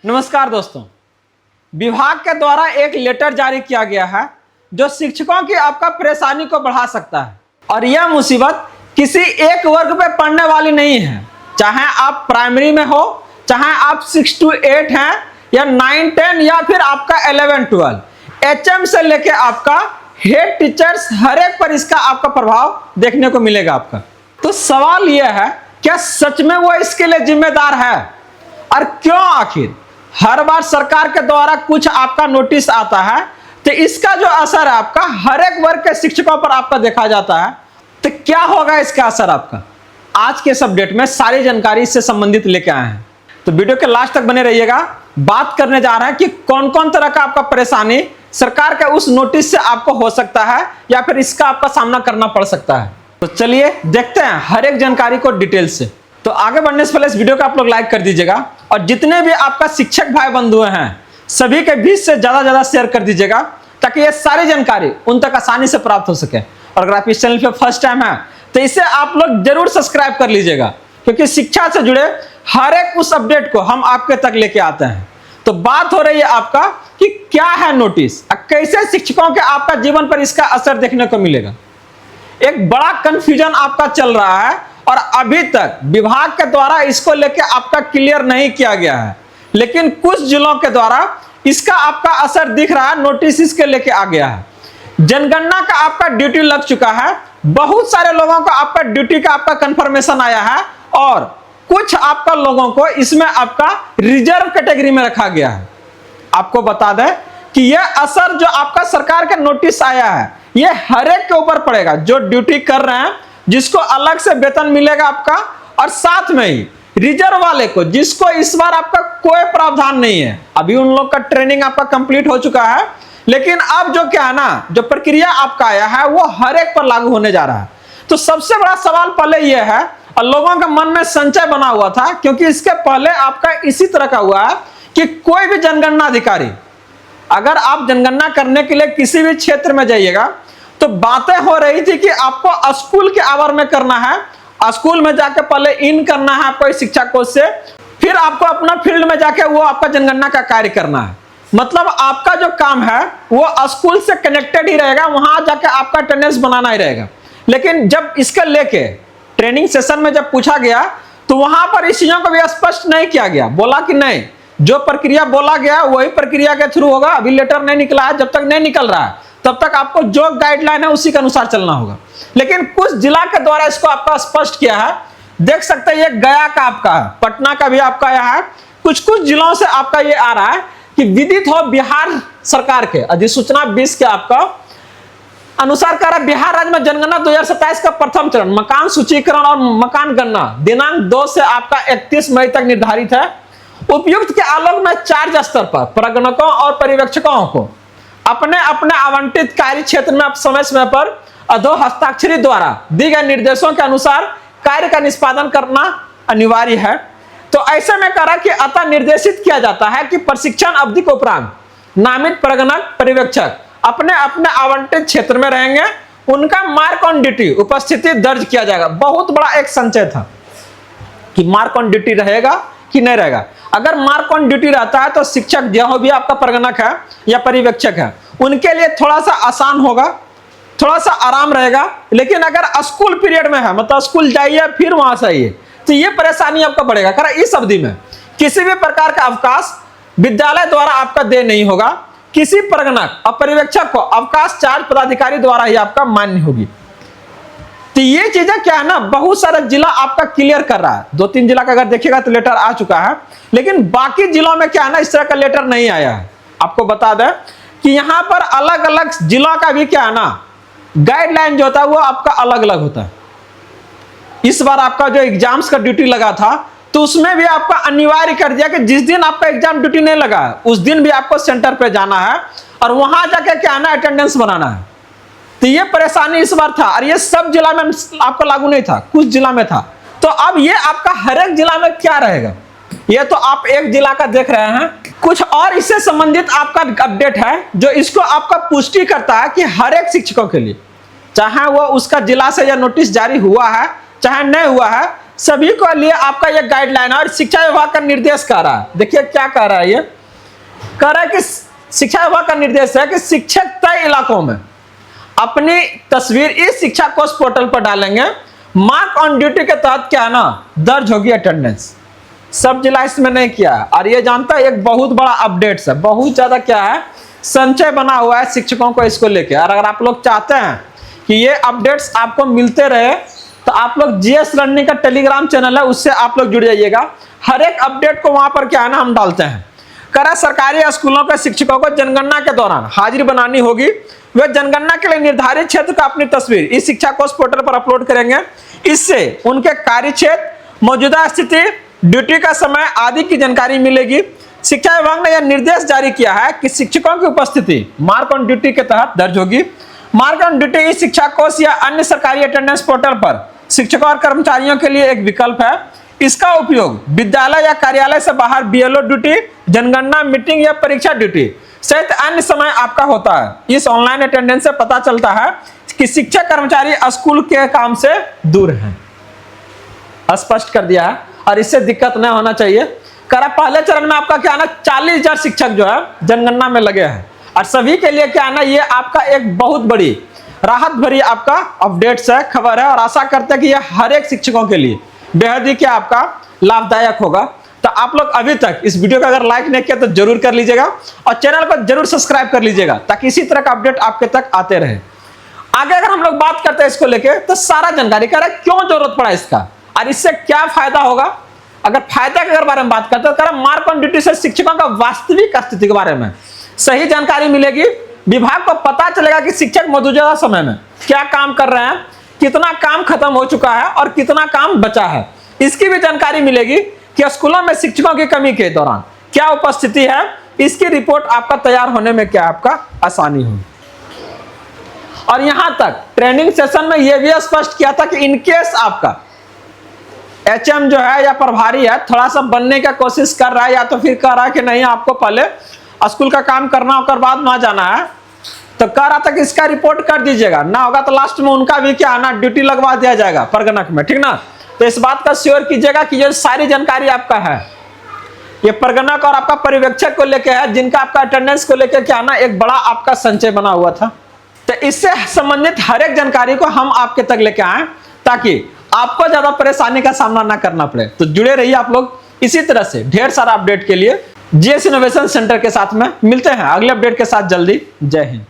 नमस्कार दोस्तों, विभाग के द्वारा एक लेटर जारी किया गया है जो शिक्षकों की आपका परेशानी को बढ़ा सकता है। और यह मुसीबत किसी एक वर्ग पे पड़ने वाली नहीं है, चाहे आप प्राइमरी में हो, चाहे आप 6 to 8 हैं या 9, 10 या फिर आपका 11, 12, HM से लेके आपका हेड टीचर्स, हर एक पर इसका आपका प्रभाव देखने को मिलेगा आपका। तो सवाल यह है, क्या सच में वो इसके लिए जिम्मेदार है और क्यों? आखिर हर बार सरकार के द्वारा कुछ आपका नोटिस आता है तो इसका जो असर है आपका हर एक वर्ग के शिक्षकों पर आपका देखा जाता है। तो क्या होगा इसका असर आपका? आज के इस अपडेट में सारी जानकारी इससे संबंधित लेके आए हैं, तो वीडियो के लास्ट तक बने रहिएगा। बात करने जा रहे हैं कि कौन कौन तरह का आपका परेशानी सरकार के उस नोटिस से आपको हो सकता है या फिर इसका आपका सामना करना पड़ सकता है। तो चलिए देखते हैं हर एक जानकारी को डिटेल से। तो आगे बढ़ने से पहले इस वीडियो को आप लोग लाइक कर दीजिएगा और जितने भी आपका शिक्षक भाई बंधु हैं सभी के बीच से ज्यादा शेयर कर दीजिएगा ताकि ये सारी जानकारी उन तक आसानी से प्राप्त हो सके। और अगर आप इस चैनल पे फर्स्ट टाइम है तो इसे आप लोग जरूर सब्सक्राइब कर लीजिएगा, क्योंकि शिक्षा से जुड़े हर एक उस अपडेट को हम आपके तक लेके आते हैं। तो बात हो रही है आपका कि क्या है नोटिस, कैसे शिक्षकों के आपका जीवन पर इसका असर देखने को मिलेगा। एक बड़ा कंफ्यूजन आपका चल रहा है और अभी तक विभाग के द्वारा इसको लेके आपका क्लियर नहीं किया गया है, लेकिन कुछ जिलों के द्वारा इसका आपका असर दिख रहा है, नोटिस इसके लेके आ गया है। जनगणना का आपका ड्यूटी लग चुका है, बहुत सारे लोगों को आपका ड्यूटी का आपका कंफर्मेशन आया है और कुछ आपका लोगों को इसमें आपका रिजर्व कैटेगरी में रखा गया है। आपको बता दें कि यह असर जो आपका सरकार का नोटिस आया है ये हर एक के ऊपर पड़ेगा जो ड्यूटी कर रहे हैं, जिसको अलग से वेतन मिलेगा आपका, और साथ में ही रिजर्व वाले को जिसको इस बार आपका कोई प्रावधान नहीं है। अभी उन लोग का ट्रेनिंग आपका कंप्लीट हो चुका है, लेकिन अब जो क्या है ना, जो प्रक्रिया आपका आया है वो हर एक पर लागू होने जा रहा है। तो सबसे बड़ा सवाल पहले यह है, और लोगों के मन में संशय बना हुआ था क्योंकि इसके पहले आपका इसी तरह का हुआ है कि कोई भी जनगणना अधिकारी, अगर आप जनगणना करने के लिए किसी भी क्षेत्र में जाइएगा तो बातें हो रही थी कि आपको स्कूल के आवर में करना है, स्कूल में जाके पहले इन करना है आपको शिक्षा कोष से, फिर आपको अपना फील्ड में जाके वो आपका जनगणना का कार्य करना है। मतलब आपका जो काम है वो स्कूल से कनेक्टेड ही रहेगा, वहां जाके आपका अटेंडेंस बनाना ही रहेगा। लेकिन जब इसके लेके ट्रेनिंग सेशन में जब पूछा गया तो वहां पर इस चीजों को भी स्पष्ट नहीं किया गया, बोला कि नहीं, जो प्रक्रिया बोला गया वही प्रक्रिया के थ्रू होगा। अभी लेटर नहीं निकला है, जब तक नहीं निकल रहा है तब तक आपको जो गाइडलाइन है उसी के अनुसार चलना होगा। लेकिन कुछ जिला के द्वारा इसको आपका स्पष्ट किया है, देख सकते हैं। ये गया का आपका है, पटना का भी आपका यह है, कुछ जिलों से आपका ये आ रहा है कि विदित हो बिहार सरकार के अधिसूचना 20 के आपका अनुसार कर रहा है, बिहार राज्य में जनगणना 2027 का प्रथम चरण मकान सूचीकरण और मकान गणना दिनांक 2 से आपका 31 मई तक निर्धारित है। उपयुक्त के आलोक में चार्ज स्तर पर प्रगणकों और पर्यवेक्षकों को अपने अपने आवंटित कार्य क्षेत्र में समय पर अधो हस्ताक्षरी द्वारा दिए गए निर्देशों के अनुसार कार्य का निष्पादन करना अनिवार्य है। तो ऐसे में करा कि अतः निर्देशित किया जाता है कि प्रशिक्षण अवधि के उपरांत नामित प्रगणक पर्यवेक्षक अपने अपने आवंटित क्षेत्र में रहेंगे, उनका मार्क ऑन ड्यूटी उपस्थिति दर्ज किया जाएगा। बहुत बड़ा एक संचय था कि मार्क ऑन ड्यूटी रहेगा कि नहीं रहेगा। अगर मार्क ऑन ड्यूटी रहता है तो शिक्षक जो भी आपका प्रगणक है या पर्यवेक्षक है उनके लिए थोड़ा सा आसान होगा, थोड़ा सा आराम रहेगा। लेकिन अगर स्कूल पीरियड में है, मतलब स्कूल जाइए फिर वहां से आइए, तो ये परेशानी आपका बढ़ेगा। खैर इस अवधि में किसी भी प्रकार का अवकाश विद्यालय द्वारा आपका दे नहीं होगा, किसी प्रगणक और पर्यवेक्षक को अवकाश चार्ज पदाधिकारी द्वारा ही आपका मान्य होगी। तो ये चीजें क्या है ना, बहुत सारा जिला आपका क्लियर कर रहा है। 2-3 जिला का अगर देखिएगा तो लेटर आ चुका है, लेकिन बाकी जिलों में क्या है ना, इस तरह का लेटर नहीं आया है। आपको बता दें कि यहाँ पर अलग अलग जिलों का भी क्या है ना, गाइडलाइन जो होता है वो आपका अलग अलग होता है। इस बार आपका जो एग्जाम्स का ड्यूटी लगा था तो उसमें भी आपका अनिवार्य कर दिया कि जिस दिन आपका एग्जाम ड्यूटी नहीं लगा है उस दिन भी आपको सेंटर पे जाना है और वहां जाके क्या है ना, अटेंडेंस बनाना है। तो ये परेशानी इस बार था और ये सब जिला में आपको लागू नहीं था, कुछ जिला में था। तो अब ये आपका हर एक जिला में क्या रहेगा, ये तो आप एक जिला का देख रहे हैं। कुछ और इससे संबंधित आपका अपडेट है जो इसको आपका पुष्टि करता है कि हर एक शिक्षकों के लिए, चाहे वो उसका जिला से या नोटिस जारी हुआ है चाहे नहीं हुआ है, सभी को लिए आपका यह गाइडलाइन और शिक्षा विभाग का निर्देश कह रहा है। देखिए क्या कह रहा है, ये कह रहा है कि शिक्षा विभाग का निर्देश है कि शिक्षक तय इलाकों में अपनी तस्वीर इस शिक्षा कोष पोर्टल पर डालेंगे। मार्क ऑन ड्यूटी के तहत क्या है ना, दर्ज होगी अटेंडेंस। सब जिला इसमें नहीं किया है और ये जानता है एक बहुत बड़ा अपडेट्स है, बहुत ज्यादा क्या है संचय बना हुआ है शिक्षकों को इसको लेके। और अगर आप लोग चाहते हैं कि ये अपडेट्स आपको मिलते रहे तो आप लोग जीएस लर्निंग का टेलीग्राम चैनल है, उससे आप लोग जुड़ जाइएगा। हर एक अपडेट को वहां पर क्या है ना हम डालते हैं। करा सरकारी स्कूलों के शिक्षकों को जनगणना के दौरान हाजिरी बनानी होगी। वे जनगणना के लिए निर्धारित क्षेत्र का अपनी तस्वीर इस शिक्षा कोष पोर्टल पर अपलोड करेंगे। इससे उनके कार्य क्षेत्र, मौजूदा स्थिति, ड्यूटी का समय आदि की जानकारी मिलेगी। शिक्षा विभाग ने यह निर्देश जारी किया है कि शिक्षकों की उपस्थिति मार्क ऑन ड्यूटी के तहत दर्ज होगी। मार्क ऑन ड्यूटी इस शिक्षा कोष या अन्य सरकारी अटेंडेंस पोर्टल पर शिक्षकों और कर्मचारियों के लिए एक विकल्प है। इसका उपयोग विद्यालय या कार्यालय से बाहर बीएलओ ड्यूटी, जनगणना, मीटिंग या परीक्षा ड्यूटी सहित अन्य समय आपका होता है। इस ऑनलाइन अटेंडेंस से पता चलता है कि शिक्षक कर्मचारी स्कूल के काम से दूर हैं। स्पष्ट कर दिया है और इससे दिक्कत नहीं होना चाहिए। करा पहले चरण में आपका क्या है ना 40,000 शिक्षक जो है जनगणना में लगे हैं और सभी के लिए क्या है ना ये आपका एक बहुत बड़ी राहत भरी आपका अपडेट्स है, खबर है और आशा करते हैं कि ये हर एक शिक्षकों के लिए बेहद ही क्या आपका लाभदायक होगा। तो आप लोग अभी तक इस वीडियो को अगर लाइक नहीं किया तो जरूर कर लीजिएगा और चैनल को जरूर सब्सक्राइब कर लीजिएगा ताकि इसी तरह का अपडेट आपके तक आते रहे। आगे अगर हम लोग बात करते हैं इसको लेके तो सारा जानकारी कर रहा है क्यों जरूरत पड़ा इसका और इससे क्या फायदा होगा। अगर फायदा के बारे में बात करते हैं, मार्क ऑन ड्यूटी से शिक्षकों का वास्तविक स्थिति के बारे में सही जानकारी मिलेगी। विभाग को पता चलेगा कि शिक्षक मौजूदा समय में क्या काम कर रहे हैं, कितना काम खत्म हो चुका है और कितना काम बचा है। इसकी भी जानकारी मिलेगी कि स्कूलों में शिक्षकों की कमी के दौरान क्या उपस्थिति है। इसकी रिपोर्ट आपका तैयार होने में क्या आपका आसानी होगी। और यहां तक ट्रेनिंग सेशन में यह भी स्पष्ट किया था कि इनकेस आपका एचएम जो है या प्रभारी है थोड़ा सा बनने का कोशिश कर रहा है या तो फिर कह रहा है कि नहीं आपको पहले स्कूल का काम करना होकर बाद वहां जाना है, तो कह रहा था कि इसका रिपोर्ट कर दीजिएगा। ना होगा तो लास्ट में उनका भी क्या ना ड्यूटी लगवा दिया जाएगा परगणक में, ठीक ना। तो इस बात का श्योर कीजिएगा कि ये सारी जानकारी आपका है, ये परगणक और आपका पर्यवेक्षक को लेकर है, जिनका आपका अटेंडेंस को लेकर क्या ना एक बड़ा आपका संचय बना हुआ था। तो इससे संबंधित हर एक जानकारी को हम आपके तक लेके आए ताकि आपको ज्यादा परेशानी का सामना ना करना पड़े। तो जुड़े रहिए आप लोग इसी तरह से ढेर सारा अपडेट के लिए। जीएस इनोवेशन सेंटर के साथ में मिलते हैं अगले अपडेट के साथ जल्दी। जय हिंद।